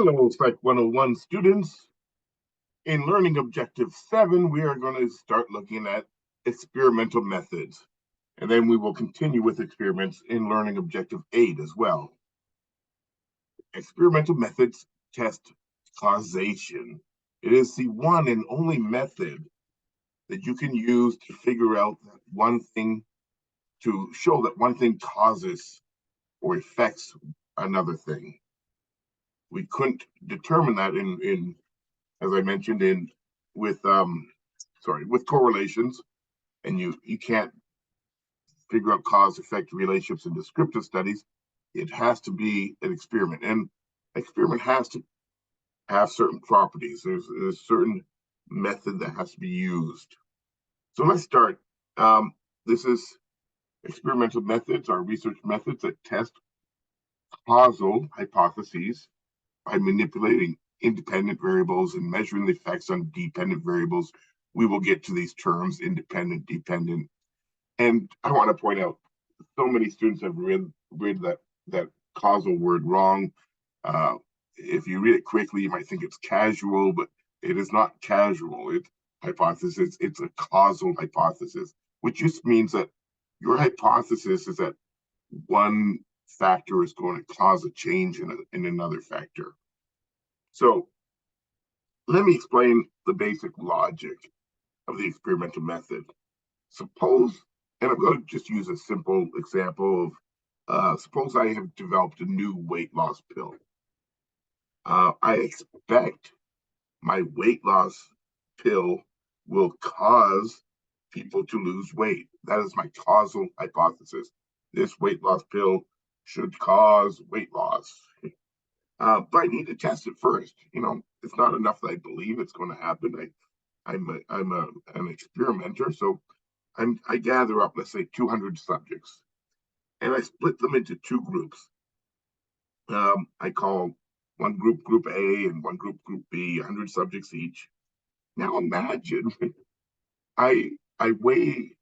Hello, Psych 101 students. In Learning Objective 7, we are going to start looking at experimental methods. And then we will continue with experiments in Learning Objective 8 as well. Experimental methods test causation. It is the one and only method that you can use to figure out that one thing, to show that one thing causes or affects another thing. We couldn't determine that in as I mentioned, in with with correlations, and you can't figure out cause effect relationships in descriptive studies. It has to be an experiment, and experiment has to have certain properties. There's a certain method that has to be used. So let's start. This is experimental methods, are research methods that test causal hypotheses by manipulating independent variables and measuring the effects on dependent variables. We will get to these terms, independent, dependent. And I want to point out, so many students have read that causal word wrong. If you read it quickly, you might think it's casual, but it is not casual. It's hypothesis. It's a causal hypothesis, which just means that your hypothesis is that one factor is going to cause a change in another factor. So let me explain the basic logic of the experimental method. Suppose, and I'm going to just use a simple example of, suppose I have developed a new weight loss pill. I expect my weight loss pill will cause people to lose weight. That is my causal hypothesis. This weight loss pill should cause weight loss. But I need to test it first. It's not enough that I believe it's going to happen. I'm an experimenter, so I gather up, let's say, 200 subjects, and I split them into two groups. I call one group Group A and one group Group B, 100 subjects each. Now imagine I weigh,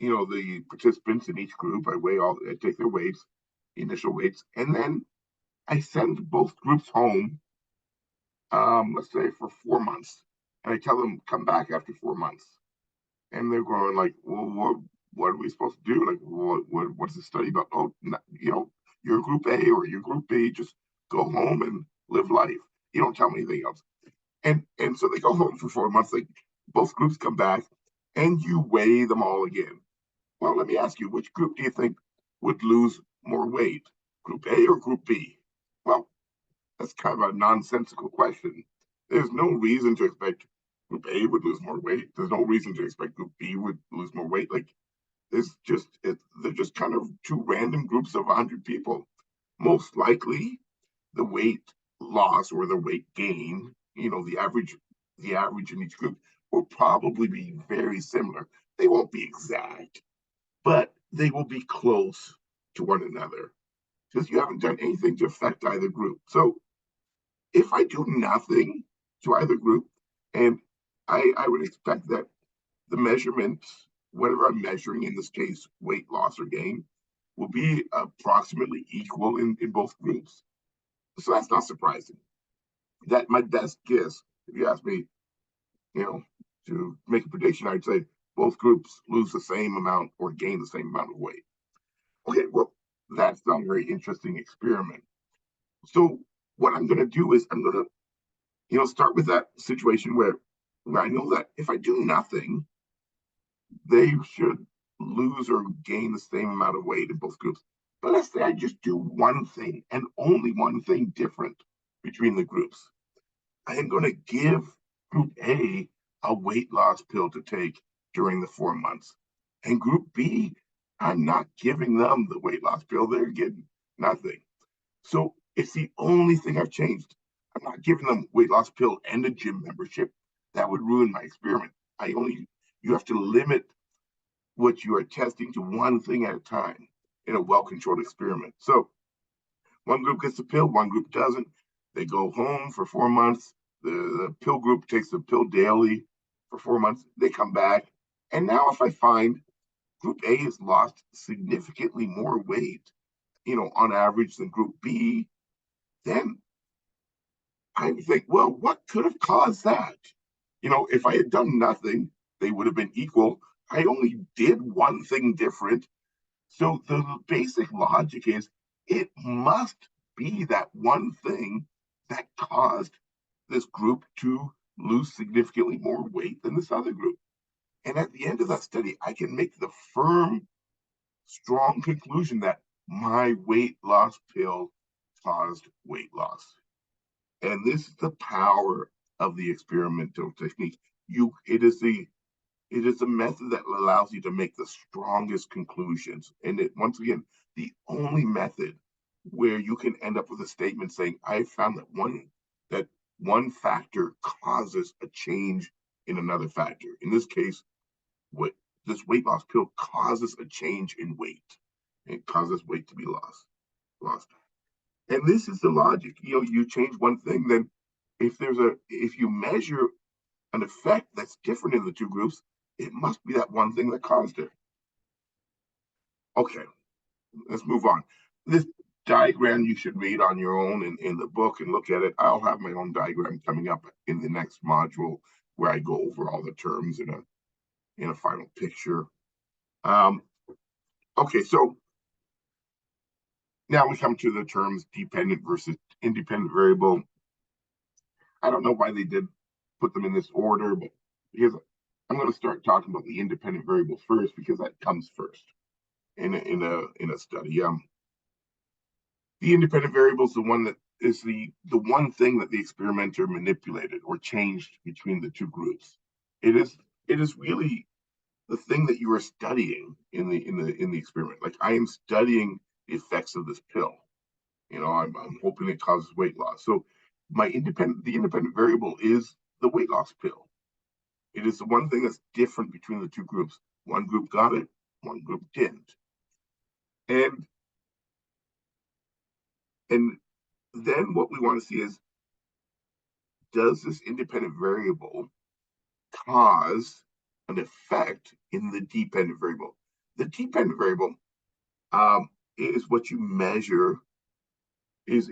the participants in each group. I take their weights, initial weights, and then I send both groups home, let's say for 4 months, and I tell them come back after 4 months, and they're going like, well, what are we supposed to do? Like, what's the study about? Oh, you're Group A or you're Group B, just go home and live life. You don't tell me anything else. And so they go home for 4 months. Like, both groups come back, and you weigh them all again. Well, let me ask you, which group do you think would lose more weight, Group A or Group B? Well, that's kind of a nonsensical question. There's no reason to expect Group A would lose more weight. There's no reason to expect Group B would lose more weight. Like, they're just kind of two random groups of 100 people. Most likely, the weight loss or the weight gain, the average in each group will probably be very similar. They won't be exact, but they will be close to one another because you haven't done anything to affect either group. So if I do nothing to either group, and I would expect that the measurements, whatever I'm measuring, in this case, weight loss or gain, will be approximately equal in both groups. So that's not surprising. That my best guess, if you ask me, to make a prediction, I'd say both groups lose the same amount or gain the same amount of weight. Okay, well, that's not a very interesting experiment. So what I'm going to do is I'm going to, start with that situation where I know that if I do nothing, they should lose or gain the same amount of weight in both groups. But let's say I just do one thing and only one thing different between the groups. I am going to give Group A a weight loss pill to take during the 4 months. And Group B, I'm not giving them the weight loss pill. They're getting nothing. So it's the only thing I've changed. I'm not giving them weight loss pill and a gym membership. That would ruin my experiment. You have to limit what you are testing to one thing at a time in a well-controlled experiment. So one group gets the pill, one group doesn't. They go home for 4 months. The pill group takes the pill daily for 4 months. They come back. And now if I find Group A has lost significantly more weight, on average than Group B, then I think, well, what could have caused that? If I had done nothing, they would have been equal. I only did one thing different. So the basic logic is it must be that one thing that caused this group to lose significantly more weight than this other group. And at the end of that study, I can make the firm, strong conclusion that my weight loss pill caused weight loss. And this is the power of the experimental technique. It is a method that allows you to make the strongest conclusions. And once again, the only method where you can end up with a statement saying, I found that one factor causes a change in another factor. In this case, what this weight loss pill causes a change in weight. It causes weight to be lost. And this is the logic. You change one thing, then if you measure an effect that's different in the two groups, it must be that one thing that caused it. Okay, let's move on. This diagram you should read on your own in the book and look at it. I'll have my own diagram coming up in the next module where I go over all the terms in a final picture. Okay, so now we come to the terms dependent versus independent variable. I don't know why they did put them in this order, but because I'm going to start talking about the independent variable first because that comes first in a study. The independent variable is the one that is the one thing that the experimenter manipulated or changed between the two groups. It is really the thing that you are studying in the experiment. Like I am studying the effects of this pill. I'm hoping it causes weight loss. So the independent variable is the weight loss pill. It is the one thing that's different between the two groups. One group got it, one group didn't. And then what we want to see is, does this independent variable cause an effect in the dependent variable? The dependent variable is what you measure, is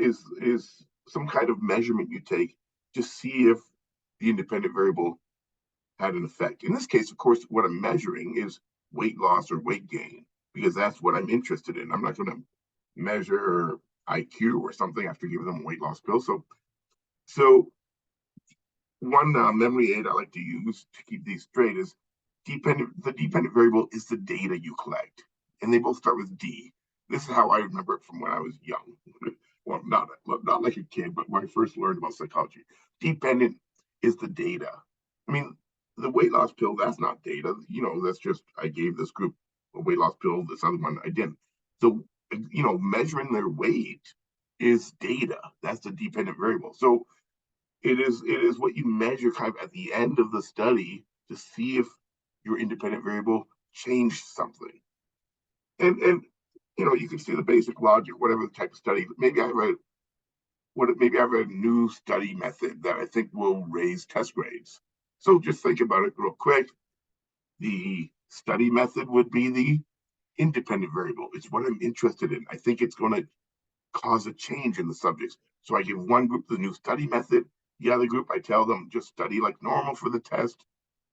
some kind of measurement you take to see if the independent variable had an effect. In this case, of course, what I'm measuring is weight loss or weight gain, because that's what I'm interested in. I'm not going to measure IQ or something after giving them a weight loss pill. So one memory aid I like to use to keep these straight is the dependent variable is the data you collect. And they both start with D. This is how I remember it from when I was young. Well, not like a kid, but when I first learned about psychology. Dependent is the data. I mean, the weight loss pill, that's not data. That's just I gave this group a weight loss pill, this other one I didn't. So, measuring their weight is data. That's the dependent variable. So it is what you measure kind of at the end of the study to see if your independent variable changed something. And you can see the basic logic, whatever the type of study. Maybe I have a new study method that I think will raise test grades. So just think about it real quick. The study method would be the independent variable. It's what I'm interested in. I think it's going to cause a change in the subjects. So I give one group the new study method. The other group, I tell them just study like normal for the test.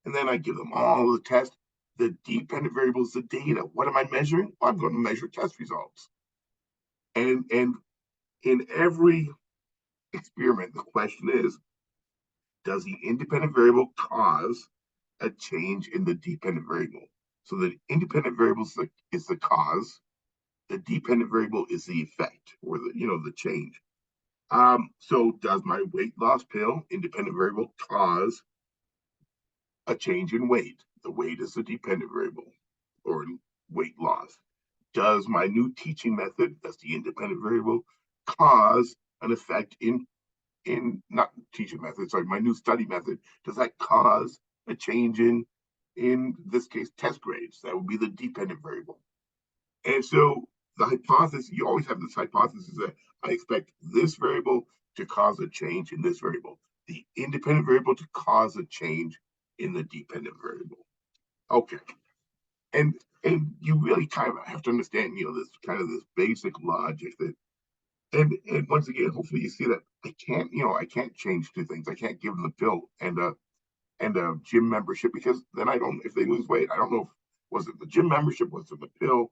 And then I give them all the test. The dependent variable is the data. What am I measuring? Well, I'm going to measure test results. And in every experiment, the question is, does the independent variable cause a change in the dependent variable? So the independent variable is the cause. The dependent variable is the effect or the change. So does my weight loss pill, independent variable, cause a change in weight? The weight is the dependent variable or weight loss. Does my new teaching method, that's the independent variable, cause an effect in not teaching method, sorry, my new study method, does that cause a change in this case, test grades? That would be the dependent variable. And so the hypothesis, you always have this hypothesis that I expect this variable to cause a change in this variable, the independent variable to cause a change in the dependent variable. Okay. And you really kind of have to understand, this kind of this basic logic that And once again, hopefully you see that I can't change two things. I can't give them the pill and a gym membership, because then I don't, if they lose weight, I don't know if was it the gym membership, was it the pill.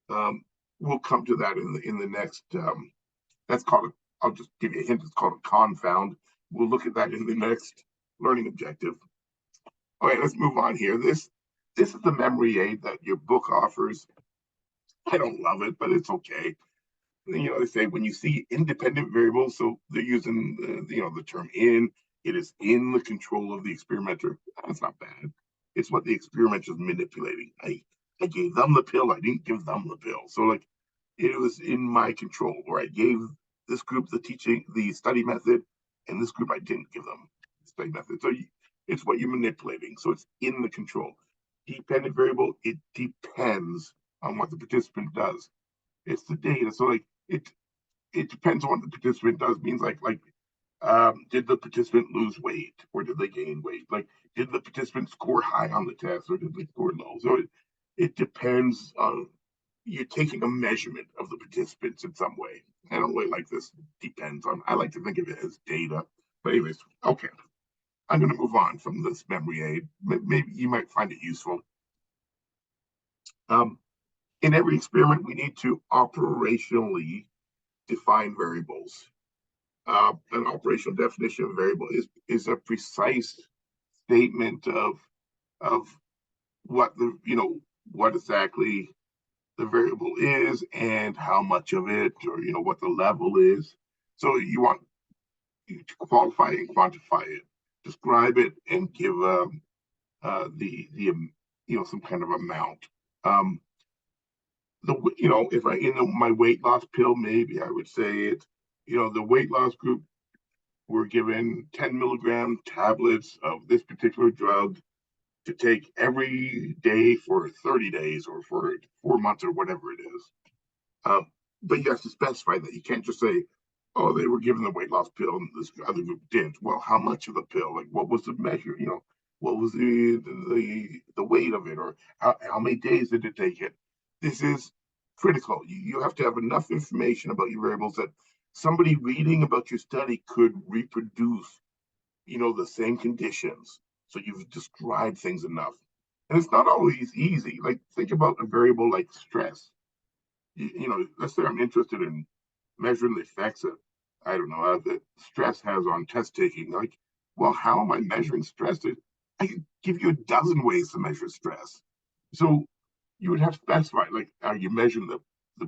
Um, we'll come to that in the next. That's called. I'll just give you a hint. It's called a confound. We'll look at that in the next learning objective. All right, let's move on here. This is the memory aid that your book offers. I don't love it, but it's okay. They say when you see independent variables, so they're using the term in. It is in the control of the experimenter. That's not bad. It's what the experimenter is manipulating. I gave them the pill. I didn't give them the pill. So like it was in my control, or I gave this group the study method, and this group I didn't give them the study method. So it's what you're manipulating. So it's in the control. Dependent variable, it depends on what the participant does. It's the data. So like it depends on what the participant does. Means did the participant lose weight or did they gain weight? Like, did the participant score high on the test or did they score low? So it depends on, you're taking a measurement of the participants in some way. I don't really like this depends on. I like to think of it as data. But anyways, okay. I'm going to move on from this memory aid. Maybe you might find it useful. In every experiment, we need to operationally define variables. An operational definition of a variable is a precise statement of what exactly the variable is and how much of it, or what the level is. So you want to qualify and quantify it, describe it, and give the some kind of amount. Um, if I my weight loss pill, maybe I would say it. The weight loss group were given 10 milligram tablets of this particular drug to take every day for 30 days or for 4 months or whatever it is. But you have to specify that. You can't just say, oh, they were given the weight loss pill and this other group didn't. Well, how much of the pill? Like, what was the measure? What was the weight of it, or how many days did it take it? This is critical. You have to have enough information about your variables that somebody reading about your study could reproduce, the same conditions. So you've described things enough. And it's not always easy. Like, think about a variable like stress. Let's say I'm interested in measuring the effects of, I don't know, that stress has on test taking. Like, well, how am I measuring stress? I could give you a dozen ways to measure stress. So you would have to specify, like, are you measuring the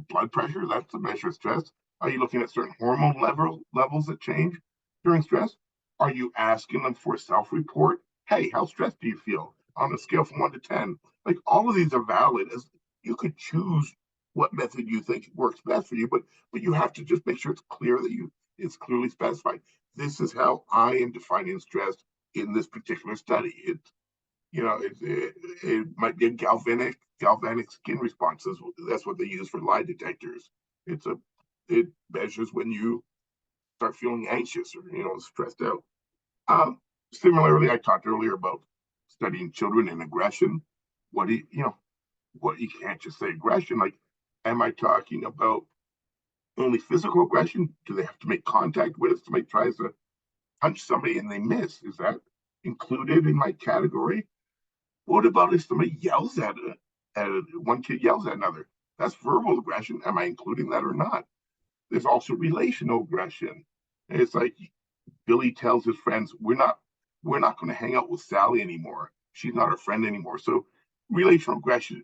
blood pressure? That's the measure of stress. Are you looking at certain hormone levels that change during stress? Are you asking them for a self-report? Hey, how stressed do you feel on a scale from 1 to 10? Like, all of these are valid. As you could choose what method you think works best for you, but you have to just make sure it's clear that it's clearly specified. This is how I am defining stress in this particular study. It might be a galvanic skin responses. That's what they use for lie detectors. It measures when you start feeling anxious or stressed out. Similarly, I talked earlier about studying children and aggression. What do what you can't just say aggression. Like, am I talking about only physical aggression? Do they have to make contact with us? Somebody tries to punch somebody and they miss. Is that included in my category? What about if somebody yells at one kid yells at another? That's verbal aggression. Am I including that or not? There's also relational aggression. And it's like Billy tells his friends, we're not going to hang out with Sally anymore. She's not our friend anymore. So relational aggression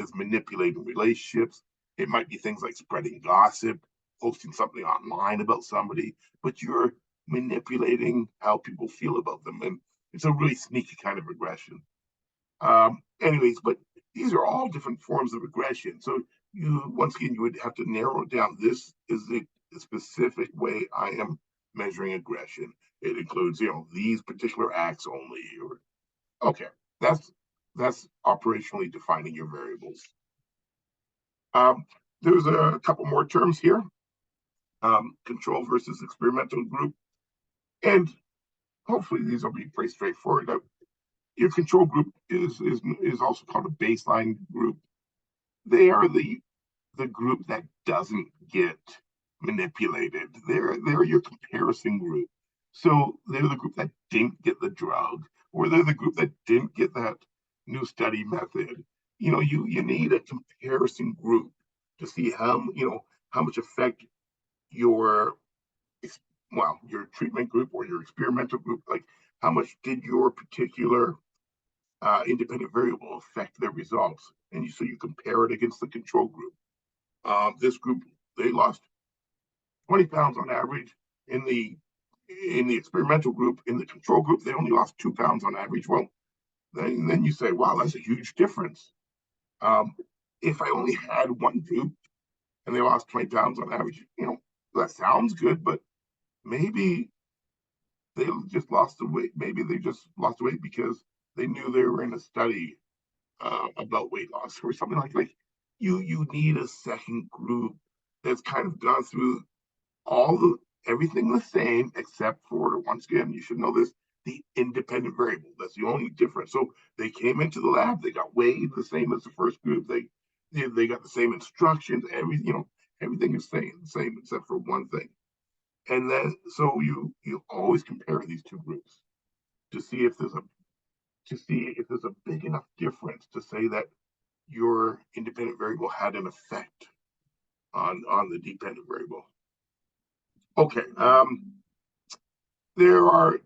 is manipulating relationships. It might be things like spreading gossip, posting something online about somebody, but you're manipulating how people feel about them. And it's a really sneaky kind of aggression. Anyways, but these are all different forms of aggression. So once again, you would have to narrow it down. This is the specific way I am measuring aggression. It includes, these particular acts only. Okay, that's operationally defining your variables. There's a couple more terms here. Control versus experimental group, and hopefully these will be pretty straightforward. Your control group is also called a baseline group. They are the group that doesn't get manipulated. They're your comparison group. So they're the group that didn't get the drug, or they're the group that didn't get that new study method. You need a comparison group to see how much effect your your treatment group or your experimental group, like how much did your particular independent variable affect their results, and so you compare it against the control group. This group, they lost 20 pounds on average. In the experimental group. In the control group, they only lost 2 pounds on average. Well, then you say, wow, that's a huge difference. Um, if I only had one group and they lost 20 pounds on average, that sounds good, but maybe they just lost the weight. Maybe they just lost the weight because they knew they were in a study about weight loss or something like. You need a second group that's kind of gone through everything the same, except for, once again, you should know this, the independent variable. That's the only difference. So they came into the lab, they got weighed the same as the first group. They got the same instructions. Everything is the same except for one thing. And then so you always compare these two groups to see if there's a big enough difference to say that your independent variable had an effect on the dependent variable. Okay, there are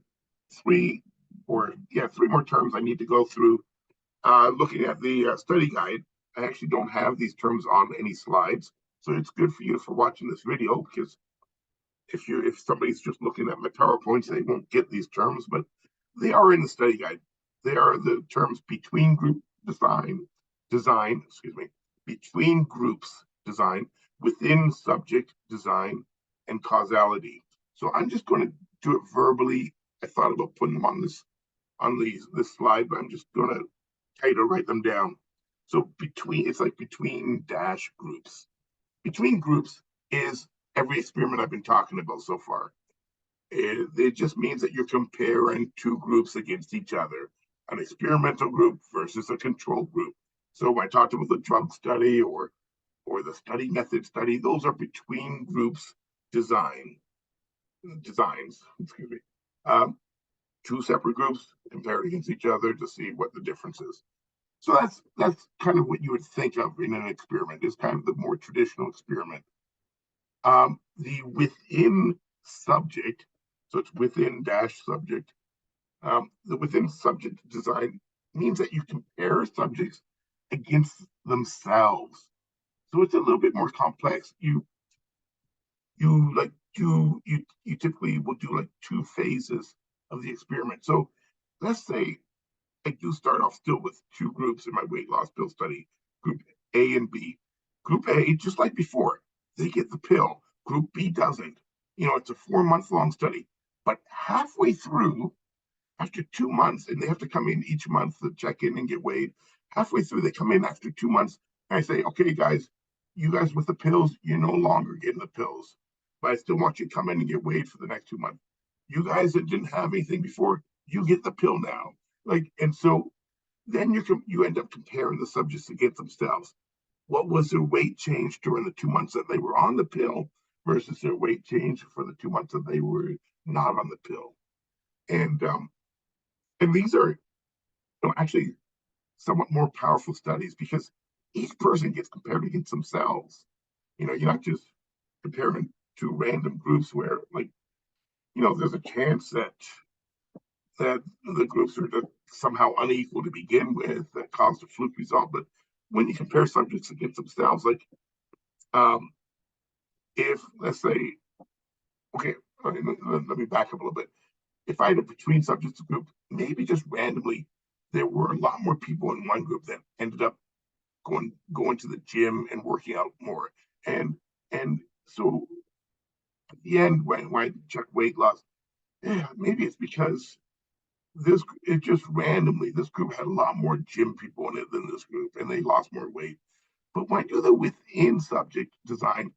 three more terms I need to go through. Looking at the study guide, I actually don't have these terms on any slides, so it's good for you for watching this video, because if somebody's just looking at my PowerPoints, they won't get these terms, but they are in the study guide. They are the terms between group design, between groups design, within subject design, and causality. So I'm just going to do it verbally. I thought about putting them on this slide, but I'm just going to try to write them down. So it's like between dash groups. Between groups is every experiment I've been talking about so far. It just means that you're comparing two groups against each other, an experimental group versus a control group. So when I talked about the drug study or the study method study, those are between groups designs. Excuse me. Two separate groups compared against each other to see what the difference is. So that's kind of what you would think of in an experiment. Is kind of the more traditional experiment. The within subject, so it's within dash subject. The within subject design means that you compare subjects against themselves. So it's a little bit more complex. You typically will do like two phases of the experiment. So let's say I do start off still with two groups in my weight loss pill study, group A and B. Group A, just like before, they get the pill. Group B doesn't. It's a 4-month long study. But halfway through, after 2 months, and they have to come in each month to check in and get weighed. Halfway through, they come in after 2 months, and I say, okay, guys, you guys with the pills, you're no longer getting the pills, but I still want you to come in and get weighed for the next 2 months. You guys that didn't have anything before, you get the pill now. And so then you end up comparing the subjects against themselves. What was their weight change during the 2 months that they were on the pill versus their weight change for the 2 months that they were not on the pill? And these are actually somewhat more powerful studies, because each person gets compared against themselves. You're not just comparing to random groups where, there's a chance that the groups are somehow unequal to begin with that caused a fluke result. But when you compare subjects against themselves, if, let's say, okay, let me back up a little bit. If I had a between subjects group, maybe just randomly, there were a lot more people in one group that ended up going to the gym and working out more. And so at the end, when I check weight loss, maybe it's because this group had a lot more gym people in it than this group, and they lost more weight. But when I do the within subject design,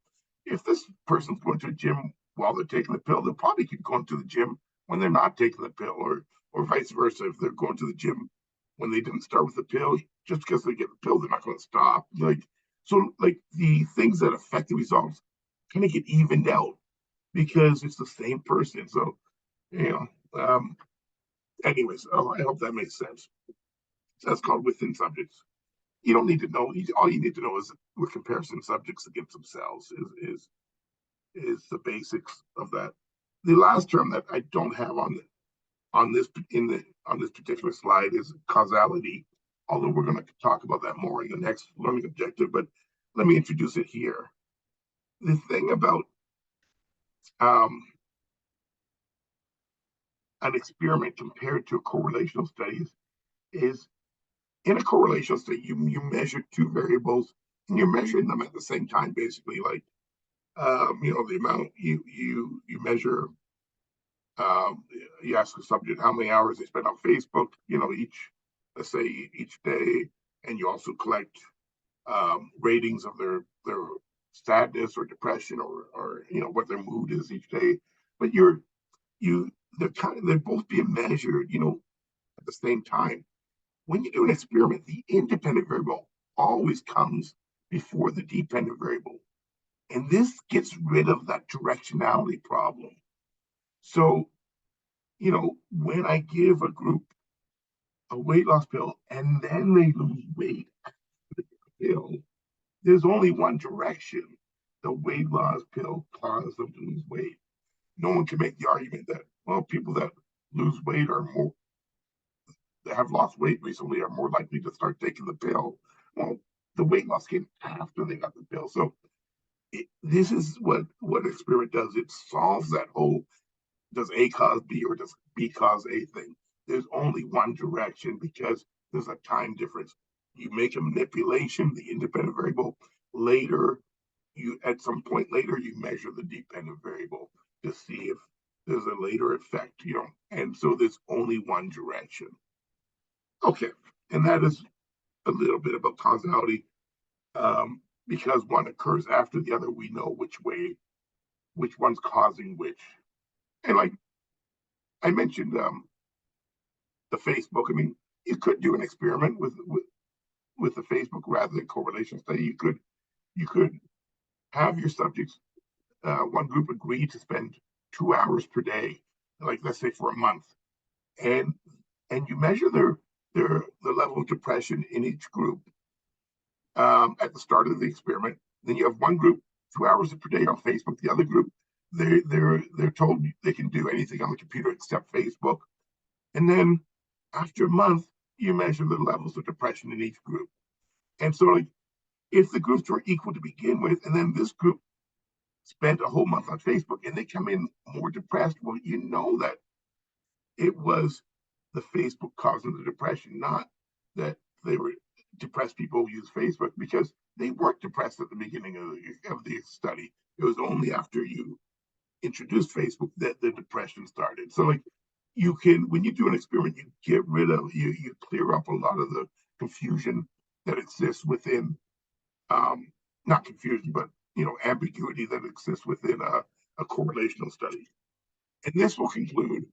if this person's going to the gym while they're taking the pill, they'll probably keep going to the gym when they're not taking the pill, or vice versa. If they're going to the gym when they didn't start with the pill, just because they get the pill, they're not going to stop. The things that affect the results kind of get evened out because it's the same person. So, you know, anyways, I hope that makes sense. So that's called within subjects. You don't need to know. All you need to know is with comparison subjects against themselves is the basics of that. The last term that I don't have on this particular slide is causality. Although we're going to talk about that more in the next learning objective, but let me introduce it here. The thing about um, an experiment compared to a correlational study is in a correlational study, you measure two variables and you're measuring them at the same time, basically. Like, the amount you measure, you ask the subject how many hours they spend on Facebook, let's say each day, and you also collect ratings of their sadness or depression or what their mood is each day. But they're both being measured, at the same time. When you do an experiment, the independent variable always comes before the dependent variable. And this gets rid of that directionality problem. So, when I give a group a weight loss pill and then they lose weight after the pill, there's only one direction. The weight loss pill causes them to lose weight. No one can make the argument that, well, people that lose weight are more that have lost weight recently are more likely to start taking the pill. Well, the weight loss came after they got the pill. So this is what experiment does. It solves that whole does A cause B or does B cause A thing. There's only one direction because there's a time difference. You make a manipulation, the independent variable. Later, at some point later, you measure the dependent variable to see if there's a later effect, and so there's only one direction. Okay, and that is a little bit about causality. Because one occurs after the other, we know which one's causing which. And like I mentioned, the Facebook. I mean, you could do an experiment with the Facebook rather than correlation study. You could have your subjects, one group agree to spend 2 hours per day, like let's say for a month, and you measure the level of depression in each group at the start of the experiment. Then you have one group 2 hours per day on Facebook. The other group, they're told they can do anything on the computer except Facebook. And then after a month, you measure the levels of depression in each group. And so, like, if the groups were equal to begin with, and then this group spent a whole month on Facebook and they come in more depressed, well, you know that it was the Facebook causing the depression, not that they were depressed people who use Facebook, because they weren't depressed at the beginning of the study. It was only after you introduced Facebook that the depression started. So, like, when you do an experiment, you clear up a lot of the confusion that exists within, not confusion, but ambiguity that exists within a correlational study. And this will conclude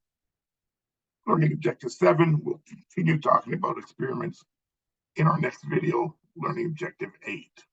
learning objective 7. We'll continue talking about experiments in our next video, learning objective 8.